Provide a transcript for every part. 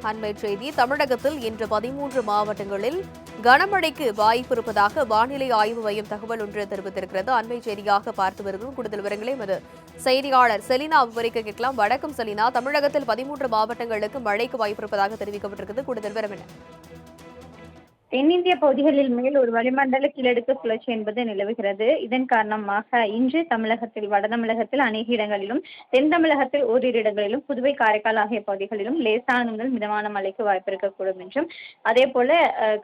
அண்மை செய்தி தமிழகத்தில் இன்று 13 மாவட்டங்களில் கனமழைக்கு வாய்ப்பு இருப்பதாக வானிலை ஆய்வு மையம் தகவல் ஒன்று தெரிவித்திருக்கிறது. அண்மை செய்தியாக பார்த்து வருகிறோம். கூடுதல் விவரங்களை எமது செய்தியாளர் செலினா விவரிக்க கேட்கலாம். வணக்கம் செலினா. தமிழகத்தில் 13 மாவட்டங்களுக்கு மழைக்கு வாய்ப்பு இருப்பதாக தெரிவிக்கப்பட்டிருக்கிறது. கூடுதல் விவரம் என்ன? தென்னிந்திய பகுதிகளில் மேல் ஒரு வளிமண்டல கீழடுக்கு சுழற்சி என்பது நிலவுகிறது. இதன் காரணமாக இன்று தமிழகத்தில் வட தமிழகத்தில் அநேக இடங்களிலும், தென் தமிழகத்தில் ஓரிரு இடங்களிலும், புதுவை காரைக்கால் ஆகிய பகுதிகளிலும் லேசானது முதல் மிதமான மழைக்கு வாய்ப்பு இருக்கக்கூடும் என்றும், அதே போல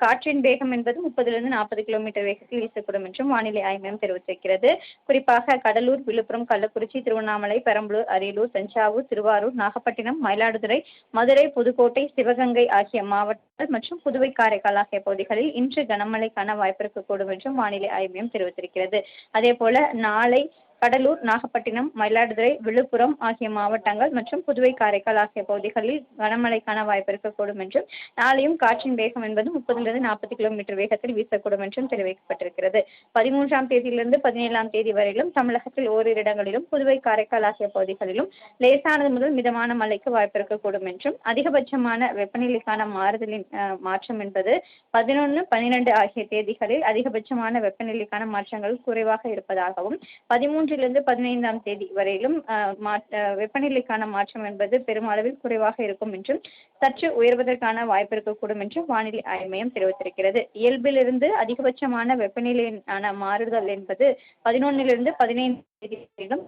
காற்றின் வேகம் என்பது 30லிருந்து 40 கிலோமீட்டர் வேகத்தில் வீசக்கூடும் என்றும் வானிலை ஆய்வு மையம் தெரிவித்திருக்கிறது. குறிப்பாக கடலூர், விழுப்புரம், கள்ளக்குறிச்சி, திருவண்ணாமலை, பெரம்பலூர், அரியலூர், தஞ்சாவூர், திருவாரூர், நாகப்பட்டினம், மயிலாடுதுறை, மதுரை, புதுக்கோட்டை, சிவகங்கை ஆகிய மாவட்டங்கள் மற்றும் புதுவை காரைக்கால் ஆகிய பகுதிகளில் இன்று கனமழைக்கான வாய்ப்பு இருக்கக்கூடும் என்றும் வானிலை ஆய்வு மையம் தெரிவித்திருக்கிறது. அதே போல நாளை கடலூர், நாகப்பட்டினம், மயிலாடுதுறை, விழுப்புரம் ஆகிய மாவட்டங்கள் மற்றும் புதுவை காரைக்கால் ஆகிய பகுதிகளில் கனமழைக்கான வாய்ப்பு இருக்கக்கூடும் என்றும், நாளையும் காற்றின் வேகம் என்பது 30லிருந்து 40 கிலோமீட்டர் வேகத்தில் வீசக்கூடும் என்றும் தெரிவிக்கப்பட்டிருக்கிறது. 13ஆம் தேதியிலிருந்து 17ஆம் தேதி வரையிலும் தமிழகத்தில் ஓரிரு இடங்களிலும், புதுவை காரைக்கால் ஆகிய பகுதிகளிலும் லேசானது முதல் மிதமான மழைக்கு வாய்ப்பு இருக்கக்கூடும் என்றும், அதிகபட்சமான வெப்பநிலைக்கான மாறுதலின் மாற்றம் என்பது 11, 12 ஆகிய தேதிகளில் அதிகபட்சமான வெப்பநிலைக்கான மாற்றங்கள் குறைவாக இருப்பதாகவும், 13லிருந்து 15ஆம் தேதி வரையிலும் வெப்பநிலைக்கான மாற்றம் என்பது பெருமளவில் குறைவாக இருக்கும் என்றும், சற்று உயர்வதற்கான வாய்ப்பு இருக்கக்கூடும் என்றும் வானிலை ஆய்வு மையம் தெரிவித்திருக்கிறது. இயல்பிலிருந்து அதிகபட்சமான வெப்பநிலையான மாறுதல் என்பது 11லிருந்து 15 தேதி வரையிலும்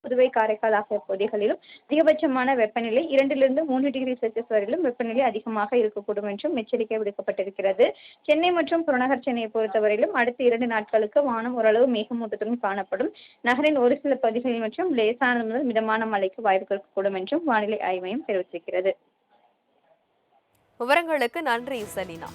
புதுவை காரைக்கால் ஆகிய பகுதிகளிலும் அதிகபட்சமான வெப்பநிலை 2லிருந்து 3 டிகிரி செல்சியஸ் வரையிலும் வெப்பநிலை அதிகமாக இருக்கக்கூடும் என்றும் எச்சரிக்கை விடுக்கப்பட்டிருக்கிறது. சென்னை மற்றும் புறநகர் சென்னையை பொறுத்தவரையிலும் அடுத்த 2 நாட்களுக்கு வானம் ஓரளவு மேகமூட்டத்துடன் காணப்படும். நகரின் ஒரு சில பகுதிகளில் மற்றும் லேசானது முதல் மிதமான மழைக்கு வாய்ப்பு இருக்கக்கூடும் என்றும் வானிலை ஆய்வு மையம் தெரிவித்திருக்கிறது. விவரங்களுக்கு நன்றி செலினா.